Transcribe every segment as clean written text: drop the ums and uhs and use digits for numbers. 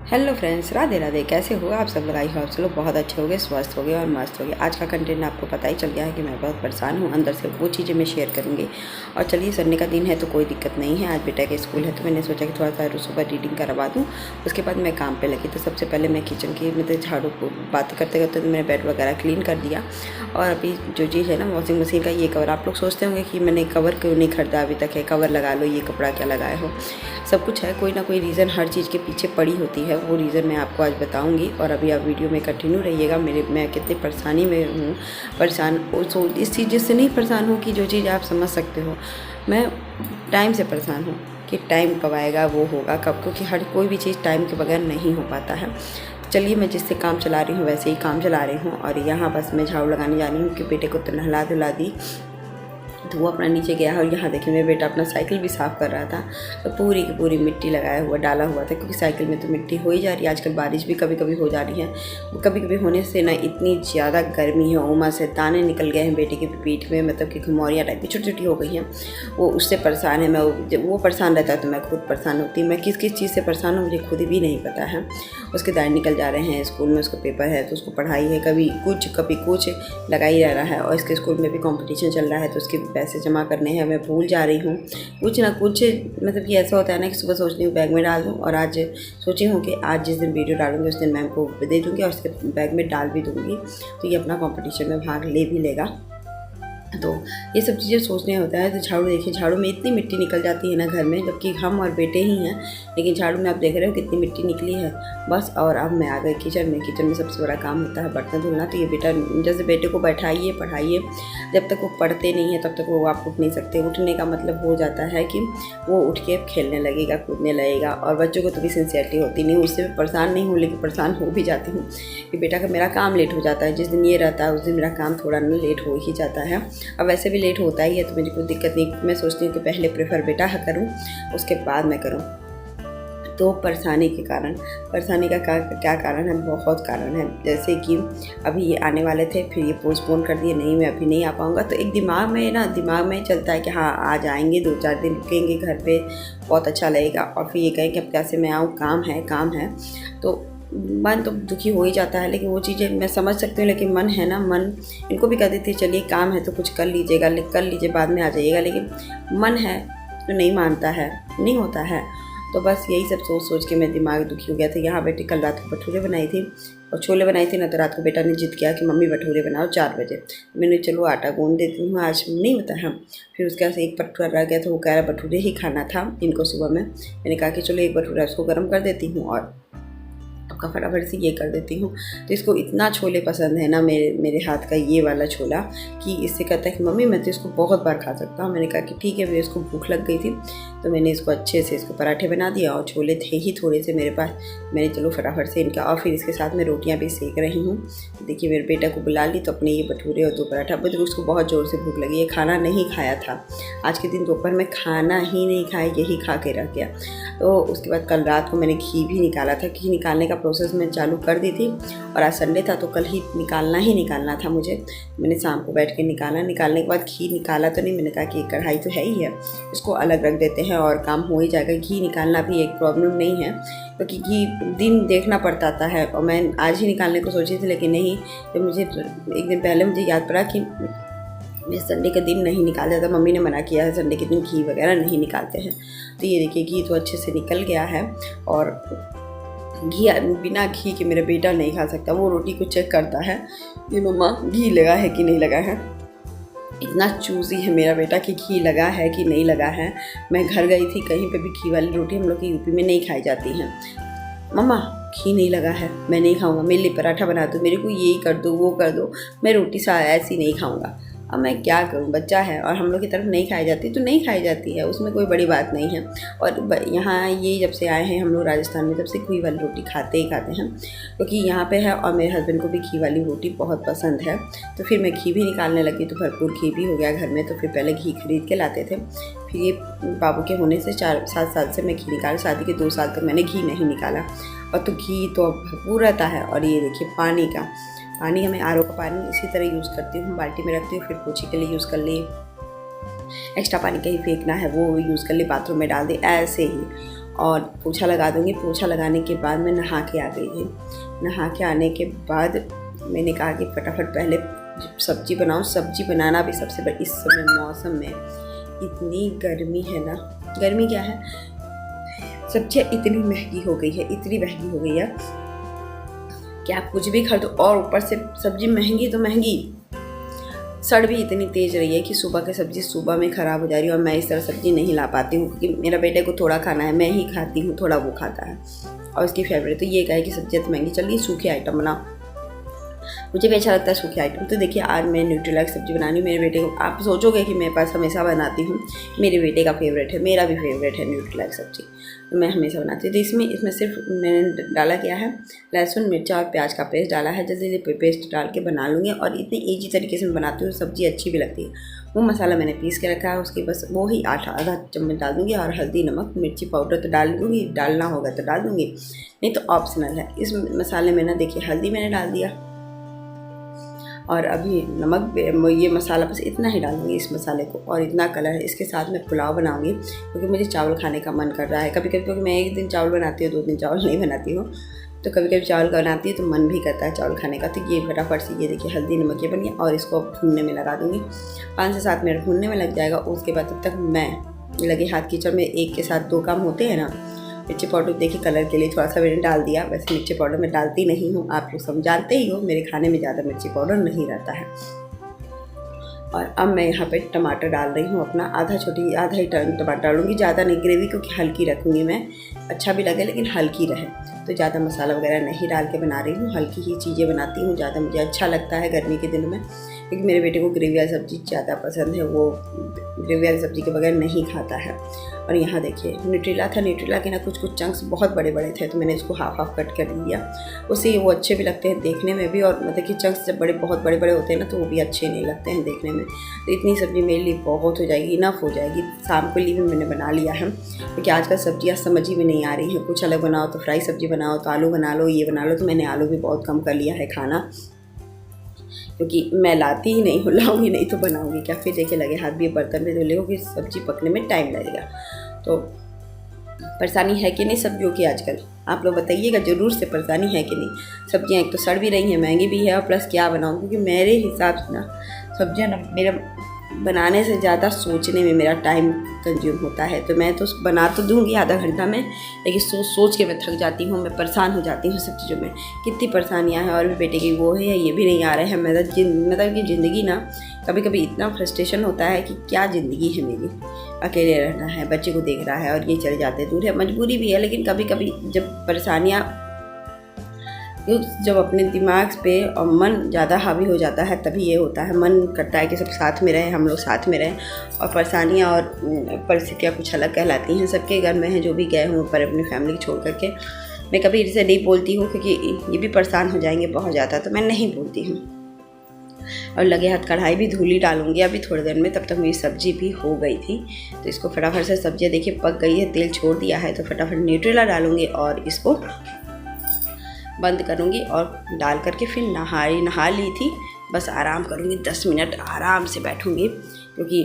Hello friends, Radhe Radhe. कैसे हो आप सब लोग? आई हो आप सब लोग बहुत अच्छे हो गए, स्वस्थ हो गए और मस्त हो गए। आज का कंटेंट आपको पता ही चल गया है कि मैं बहुत परेशान हूँ अंदर से, वो चीज़ें मैं शेयर करूँगी। और चलिए, संडे का दिन है तो कोई दिक्कत नहीं है, आज बेटा के स्कूल है तो मैंने सोचा कि थोड़ा सा सुबह रीडिंग करवा दूँ। उसके बाद मैं काम पर लगी। तो सबसे पहले मैं किचन की मतलब झाड़ू को बात करते करते तो मैंने बेड वगैरह क्लीन कर दिया। और अभी जो चीज़ है ना, वॉशिंग मशीन का ये कवर, आप लोग सोचते होंगे कि मैंने कवर क्यों नहीं खरीदा अभी तक है, कवर लगा लो, ये कपड़ा क्या लगाए हो। सब कुछ है, कोई ना कोई रीज़न हर चीज़ के पीछे पड़ी होती है। वो रीज़न मैं आपको आज बताऊंगी और अभी आप वीडियो में कंटिन्यू रहिएगा। मैं कितनी परेशानी में हूँ, परेशान इस चीज़ से नहीं परेशान हूँ कि जो चीज़ आप समझ सकते हो। मैं टाइम से परेशान हूँ कि टाइम कब आएगा, वो होगा कब, क्योंकि हर कोई भी चीज़ टाइम के बगैर नहीं हो पाता है। चलिए, मैं जिससे काम चला रही हूँ वैसे ही काम चला रही हूँ। और यहाँ बस मैं झाड़ू लगाने जा रही हूँ कि बेटे को तो नहला धुला दी, तो वो अपना नीचे गया है। और यहाँ देखिए, मेरा बेटा अपना साइकिल भी साफ़ कर रहा था, तो पूरी की पूरी मिट्टी लगाया हुआ डाला हुआ था, क्योंकि साइकिल में तो मिट्टी हो ही जा रही है। आजकल बारिश भी कभी कभी हो जा रही है, कभी कभी होने से ना इतनी ज़्यादा गर्मी है, उमस से दाने निकल गए हैं बेटे की पीठ में, मतलब कि घुमौरियाँ टाइप की छोटी छोटी हो गई हैं। वो उससे परेशान है। मैं जब वो परेशान रहता है तो मैं खुद परेशान होती। मैं किस किस चीज़ से परेशान हूँ मुझे खुद भी नहीं पता है। उसके दाने निकल जा रहे हैं, स्कूल में उसका पेपर है तो उसको पढ़ाई है, कभी कुछ लगा ही रह रहा है। और इसके स्कूल में भी कंपटीशन चल रहा है तो उसके पैसे जमा करने हैं, मैं भूल जा रही हूँ कुछ ना कुछ। मतलब कि ऐसा होता है ना कि सुबह सोचती हूँ बैग में डाल दूँ, और आज सोची हूँ कि आज जिस दिन वीडियो डालूंगी उस दिन मैम को दे दूँगी और उसके बैग में डाल भी दूँगी, तो ये अपना कंपटीशन में भाग ले भी लेगा। तो ये सब चीज़ें सोचने होता है। तो झाड़ू देखिए, झाड़ू में इतनी मिट्टी निकल जाती है ना घर में, जबकि हम और बेटे ही हैं, लेकिन झाड़ू में आप देख रहे हो कितनी मिट्टी निकली है बस। और अब मैं आ गई किचन में। किचन में सबसे बड़ा काम होता है बर्तन धुलना। तो ये बेटा, जैसे बेटे को बैठाइए पढ़ाइए, जब तक वो पढ़ते नहीं है तब तक वो आप उठ नहीं सकते। उठने का मतलब हो जाता है कि वो उठ के खेलने लगेगा, कूदने लगेगा। और बच्चों को तो भी सिंसियरिटी होती नहीं, उससे मैं परेशान नहीं हूँ, लेकिन परेशान हो भी जाती हूँ कि बेटा का मेरा काम लेट हो जाता है। जिस दिन ये रहता है उस दिन मेरा काम थोड़ा ना लेट हो ही जाता है। अब वैसे भी लेट होता ही है तो मुझे कोई दिक्कत नहीं। मैं सोचती हूँ कि पहले प्रेफर बेटा करूँ, उसके बाद मैं करूँ। तो परेशानी का क्या कारण है? बहुत कारण है। जैसे कि अभी ये आने वाले थे, फिर ये पोस्टपोन कर दिए, नहीं मैं अभी नहीं आ पाऊँगा। तो एक दिमाग में चलता है कि हाँ आ जाएंगे, 2-4 दिन रुकेंगे घर पे, बहुत अच्छा लगेगा। और फिर ये कहें कि अब कैसे मैं आऊँ, काम है। तो मन तो दुखी हो ही जाता है। लेकिन वो चीज़ें मैं समझ सकती हूँ, लेकिन मन है ना, मन इनको भी कह देती है चलिए काम है तो कुछ कर लीजिए, बाद में आ जाइएगा। लेकिन मन है तो नहीं मानता है, नहीं होता है। तो बस यही सब सोच के मेरा दिमाग दुखी हो गया था। यहाँ बेटे कल रात को भटूरे बनाई थी और छोले बनाई थी ना, तो रात को बेटा ने जिद किया कि मम्मी भटूरे बनाओ 4 बजे। मैंने चलो आटा गूंद देती हूँ, आज नहीं होता है। फिर उसके बाद एक भटूरा रह गया था, वो कह रहा भटूरे ही खाना था इनको सुबह में। मैंने कहा कि चलो एक भटूरा उसको गर्म कर देती हूँ और आपका फटाफट से ये कर देती हूँ। तो इसको इतना छोले पसंद है ना, मेरे हाथ का ये वाला छोला, कि इससे कहता है कि मम्मी मैं तो इसको बहुत बार खा सकता हूँ। मैंने कहा कि ठीक है। फिर इसको भूख लग गई थी तो मैंने इसको अच्छे से इसको पराठे बना दिया, और छोले थे ही थोड़े से मेरे पास, मैंने चलो फटाफट से इनका। और फिर इसके साथ मैं रोटियाँ भी सेक रही हूँ। देखिए, मेरे बेटा को बुला ली तो अपने ये भटूरे और 2 पराठा, बस उसको बहुत ज़ोर से भूख लगी। ये खाना नहीं खाया था आज के दिन, दोपहर में खाना ही नहीं खाया, यही खा के रह गया। तो उसके बाद कल रात को मैंने घी भी निकाला था। घी निकालने का प्रोसेस मैं चालू कर दी थी, और आज संडे था तो कल ही निकालना था मुझे। मैंने शाम को बैठ के निकालने के बाद घी निकाला तो नहीं, मैंने कहा कि कढ़ाई तो है ही है, इसको अलग रख देते हैं और काम हो ही जाएगा। घी निकालना भी एक प्रॉब्लम नहीं है, क्योंकि घी दिन देखना पड़ता है। और मैं आज ही निकालने को सोची थी, लेकिन नहीं, तो मुझे एक दिन पहले मुझे याद पड़ा कि मैं संडे के दिन नहीं निकाल जाता, मम्मी ने मना किया है संडे के दिन घी वगैरह नहीं निकालते हैं। तो ये देखिए, घी तो अच्छे से निकल गया है। और घी, बिना घी के मेरा बेटा नहीं खा सकता। वो रोटी को चेक करता है कि मम्मा घी लगा है कि नहीं लगा है। इतना चूज़ी है मेरा बेटा कि घी लगा है कि नहीं लगा है। मैं घर गई थी, कहीं पे भी घी वाली रोटी हम लोग की यूपी में नहीं खाई जाती हैं। मम्मा घी नहीं लगा है, मैं नहीं खाऊंगा, मेरे लिए पराठा बना दो, मेरे को ये कर दो, वो कर दो, मैं रोटी सा ऐसी नहीं खाऊंगा। अब मैं क्या करूं, बच्चा है और हम लोग की तरफ नहीं खाई जाती तो नहीं खाई जाती है, उसमें कोई बड़ी बात नहीं है। और यहाँ ये जब से आए हैं हम लोग राजस्थान में, तब से घी वाली रोटी खाते हैं, क्योंकि यहाँ पे है। और मेरे हस्बैंड को भी घी वाली रोटी बहुत पसंद है। तो फिर मैं घी भी निकालने लगी तो भरपूर घी भी हो गया घर में। तो फिर पहले घी खरीद के लाते थे, फिर ये बाबू के होने से 4-7 साल से मैं घी निकाल, शादी के 2 साल तक मैंने घी नहीं निकाला। और तो घी तो अब भरपूर रहता है। और ये देखिए, पानी हमें आरओ का पानी इसी तरह यूज़ करती हूँ, बाल्टी में रखती हूँ, फिर पोछे के लिए यूज़ कर ली, एक्स्ट्रा पानी कहीं फेंकना है वो यूज़ कर ली, बाथरूम में डाल दी, ऐसे ही। और पोछा लगा दूँगी। पोछा लगाने के बाद मैं नहा के आ गई थी। नहा के आने के बाद मैंने कहा कि फटाफट पहले सब्ज़ी बनाऊँ। सब्ज़ी बनाना भी सबसे बड़ी, इस समय मौसम में इतनी गर्मी है ना, गर्मी क्या है, सब्जियाँ इतनी महंगी हो गई है, इतनी महंगी हो गई है कि आप कुछ भी खरीदो, और ऊपर से सब्ज़ी महंगी तो महंगी, सड़ भी इतनी तेज़ रही है कि सुबह की सब्ज़ी सुबह में ख़राब हो जा रही है। और मैं इस तरह सब्ज़ी नहीं ला पाती हूँ क्योंकि मेरा बेटे को थोड़ा खाना है, मैं ही खाती हूँ, थोड़ा वो खाता है और उसकी फेवरेट तो ये कहे कि सब्ज़ियाँ तो महंगी, चलिए सूखे आइटम बनाओ। मुझे भी अच्छा लगता है सूखे आइटम। तो देखिए आज मैं न्यूट्रेला की सब्ज़ी बनानी मेरे बेटे को। आप सोचोगे कि मेरे पास हमेशा बनाती हूँ, मेरे बेटे का फेवरेट है, मेरा भी फेवरेट है न्यूट्रेला की सब्ज़ी, तो मैं हमेशा बनाती हूँ। तो इसमें सिर्फ मैंने डाला क्या है, लहसुन मिर्चा और प्याज का पेस्ट डाला है। जल्दी जल्दी पेस्ट डाल के बना लूँगी और इतनी ईजी तरीके से मैं बनाती हूँ, सब्ज़ी अच्छी भी लगती है। वो मसाला मैंने पीस के रखा है, उसके बस वो ही आधा चम्मच डाल दूँगी और हल्दी नमक मिर्ची पाउडर तो डाल दूँगी, डालना होगा तो डाल दूँगी, नहीं तो ऑप्शनल है। इस मसाले में ना देखिए हल्दी मैंने डाल दिया और अभी नमक, ये मसाला बस इतना ही डालूंगी इस मसाले को, और इतना कलर है। इसके साथ मैं पुलाव बनाऊंगी क्योंकि मुझे चावल खाने का मन कर रहा है। कभी कभी क्योंकि मैं एक दिन चावल बनाती हूँ, 2 दिन चावल नहीं बनाती हूँ, तो कभी कभी चावल बनाती है तो मन भी करता है चावल खाने का। तो ये फटाफट से ये देखिए हल्दी नमक ये बन गया और इसको भूनने में लगा दूँगी। 5 से 7 मिनट भूनने में लग जाएगा। उसके बाद तब तक मैं लगे हाथ किचन में, एक के साथ 2 काम होते हैं ना। मिर्ची पाउडर देखिए कलर के लिए थोड़ा सा मैंने डाल दिया, वैसे मिर्ची पाउडर मैं डालती नहीं हूँ, आप लोग सब जानते ही हो, मेरे खाने में ज़्यादा मिर्ची पाउडर नहीं रहता है। और अब मैं यहाँ पे टमाटर डाल रही हूँ अपना, आधा ही टमाटर डालूँगी, ज़्यादा नहीं, ग्रेवी क्योंकि हल्की रखूँगी मैं, अच्छा भी लगे लेकिन हल्की रहे, तो ज़्यादा मसाला वगैरह नहीं डाल के बना रही हूँ, हल्की ही चीज़ें बनाती हूँ। ज़्यादा मुझे अच्छा लगता है गर्मी के दिनों में, क्योंकि मेरे बेटे को ग्रेवी वाली सब्ज़ी ज़्यादा पसंद है, वो ग्रेवी वाली सब्ज़ी के बगैर नहीं खाता है। और यहाँ देखिए न्यूट्रेला था, न्यूट्रेला के ना कुछ चंक्स बहुत बड़े बड़े थे, तो मैंने इसको हाफ कट कर दिया, उससे वो अच्छे भी लगते हैं देखने में भी, और मतलब कि चंक्स जब बहुत बड़े बड़े होते हैं ना तो वो भी अच्छे नहीं लगते हैं देखने में। तो इतनी सब्ज़ी मेरे लिए बहुत हो जाएगी, इनफ हो जाएगी, शाम के लिए भी मैंने बना लिया है, क्योंकि आजकल सब्जियाँ समझ ही में नहीं आ रही हैं, कुछ अलग बनाओ तो फ्राई सब्ज़ी बनाओ, तो आलू बना लो, ये बना लो, तो मैंने आलू भी बहुत कम कर लिया है खाना, क्योंकि मैं लाती ही नहीं हूँ, लाऊंगी नहीं तो बनाऊंगी क्या। फिर देखिए लगे हाथ भी बर्तन में धुले हो कि सब्ज़ी पकने में टाइम लगेगा। तो परेशानी है कि नहीं सब्जियों की आजकल, आप लोग बताइएगा ज़रूर से, परेशानी है कि नहीं। सब्जियां एक तो सड़ भी रही हैं, महंगी भी है, और प्लस क्या बनाऊं, क्योंकि मेरे हिसाब से ना सब्जियां ना मेरे बनाने से ज़्यादा सोचने में मेरा टाइम कंज्यूम होता है। तो मैं तो बना तो दूंगी आधा घंटा में, लेकिन सोच के मैं थक जाती हूँ, मैं परेशान हो जाती हूँ सब चीज़ों में। कितनी परेशानियाँ हैं, और भी बेटे की वो है, ये भी नहीं आ रहे हैं। मतलब कि ज़िंदगी ना कभी कभी इतना फ्रस्ट्रेशन होता है कि क्या ज़िंदगी है मेरी, अकेले रहना है, बच्चे को देख रहा है और ये चले जाते दूर है, मजबूरी भी है। लेकिन कभी कभी जब परेशानियाँ, जब अपने दिमाग पे और मन ज़्यादा हावी हो जाता है तभी ये होता है। मन करता है कि सब साथ में रहें, हम लोग साथ में रहें, और परेशानियाँ और परिस्थितियाँ कुछ अलग कहलाती हैं। सबके घर में हैं जो भी गए हुए पर अपनी फैमिली छोड़ करके। मैं कभी इसे नहीं बोलती हूँ क्योंकि ये भी परेशान हो जाएंगे बहुत ज़्यादा, तो मैं नहीं बोलती हूँ। और लगे हाथ कढ़ाई भी धुली डालूंगी अभी थोड़ी देर में। तब तक मेरी सब्ज़ी भी हो गई थी, तो इसको फटाफट से, सब्जियाँ देखिए पक गई है, तेल छोड़ दिया है, तो फटाफट न्यूट्रेला डालूंगी और इसको बंद करूँगी और डाल करके फिर नहा ली थी, बस आराम करूँगी, 10 मिनट आराम से बैठूँगी, क्योंकि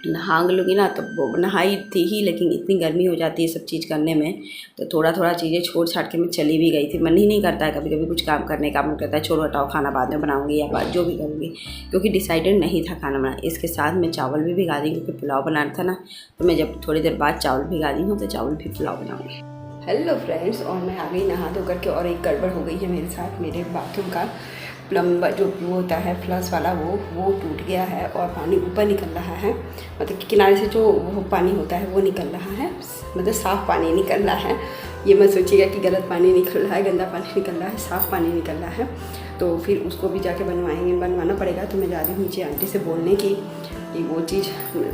नहा लूँगी ना तो वो नहाई थी ही, लेकिन इतनी गर्मी हो जाती है सब चीज़ करने में, तो थोड़ा चीज़ें छोड़ छाड़ के मैं चली भी गई थी। मन ही नहीं करता है कभी कभी कुछ काम करने का, मन करता है छोड़ो हटाओ, खाना बाद में बनाऊँगी या बाद जो भी करूँगी, क्योंकि डिसाइडेड नहीं था खाना बनाना। इसके साथ मैं चावल भी भिगा दी, क्योंकि पुलाव बनाना था ना, तो मैं जब थोड़ी देर बाद चावल भिगा दी हूँ तो चावल भी पुलाव बनाऊँगी। हेलो फ्रेंड्स, और मैं आ गई नहा धो करके, और एक गड़बड़ हो गई है मेरे साथ। मेरे बाथरूम का प्लम्बर जो होता है फ्लश वाला, वो टूट गया है और पानी ऊपर निकल रहा है, मतलब कि किनारे से जो वो पानी होता है वो निकल रहा है, मतलब साफ़ पानी निकल रहा है। ये मत सोचिएगा कि गलत पानी निकल रहा है, गंदा पानी निकल रहा है, साफ़ पानी निकल रहा है। तो फिर उसको भी जाके बनवाना पड़ेगा। तो मैं जा रही हूँ नीचे आंटी से बोलने की कि वो चीज़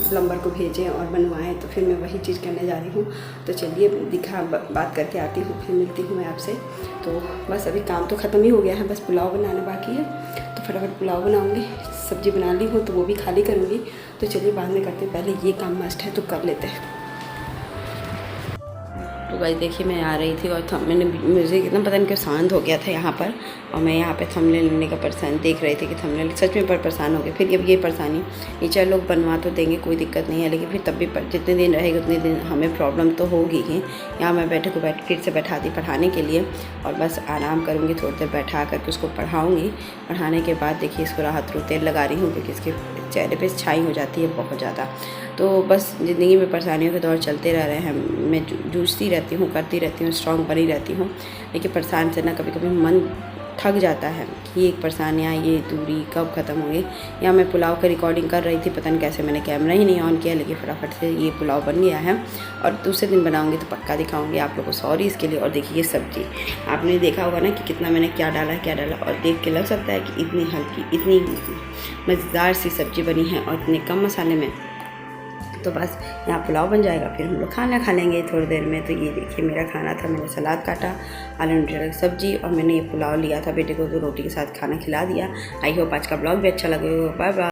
प्लम्बर को भेजें और बनवाएं, तो फिर मैं वही चीज़ करने जा रही हूँ। तो चलिए बात करके आती हूँ, फिर मिलती हूँ मैं आपसे। तो बस अभी काम तो ख़त्म ही हो गया है, बस पुलाव बनाना बाकी है, तो फटाफट पुलाव बनाऊँगी। सब्ज़ी बना ली हूँ तो वो भी खाली करूँगी, तो चलिए बाद में करते हैं, पहले ये काम मस्ट है तो कर लेते हैं। तो गाइस देखिए मैं आ रही थी और मैंने म्यूज़िक एकदम पता नहीं क्यों शांत हो गया था यहाँ पर, और मैं यहाँ पे थंबनेल लेने का परेशान देख रही थी कि थंबनेल सच में परेशान हो गए। फिर अब ये परेशानी टीचर लोग बनवा तो देंगे, कोई दिक्कत नहीं है, लेकिन फिर तब भी जितने दिन रहेगा उतने दिन हमें प्रॉब्लम तो होगी ही। यहाँ मैं फिर से बैठा दी पढ़ाने के लिए, और बस आराम करूँगी, थोड़ी देर बैठा करके उसको पढ़ाऊँगी। पढ़ाने के बाद देखिए इसको राहत रू तेल लगा रही हूँ क्योंकि इसके चेहरे पे छाई हो जाती है बहुत ज़्यादा। तो बस ज़िंदगी में परेशानियों के दौर चलते रह रहे हैं। मैं जूझती रहती हूँ, करती रहती हूँ, स्ट्रॉन्ग बनी रहती हूँ, लेकिन परेशान से ना कभी कभी मन थक जाता है कि ये परेशानियाँ, ये दूरी कब ख़त्म होंगी। यहाँ मैं पुलाव का रिकॉर्डिंग कर रही थी, पता नहीं कैसे मैंने कैमरा ही नहीं ऑन किया, लेकिन फटाफट से ये पुलाव बन गया है और दूसरे दिन बनाऊंगी तो पक्का दिखाऊंगी आप लोगों को। सॉरी इसके लिए। और देखिए ये सब्ज़ी आपने देखा होगा ना कि कितना मैंने क्या डाला, और देख के लग सकता है कि इतनी हल्की, इतनी मज़ेदार सी सब्ज़ी बनी है और इतने कम मसाले में। तो बस यहाँ पुलाव बन जाएगा, फिर हम लोग खाना खा लेंगे थोड़ी देर में। तो ये देखिए मेरा खाना था, मैंने सलाद काटा, आलू मटर की सब्जी, और मैंने ये पुलाव लिया था बेटे को, तो रोटी के साथ खाना खिला दिया। आई होप आज का ब्लॉग भी अच्छा लगे। Bye bye.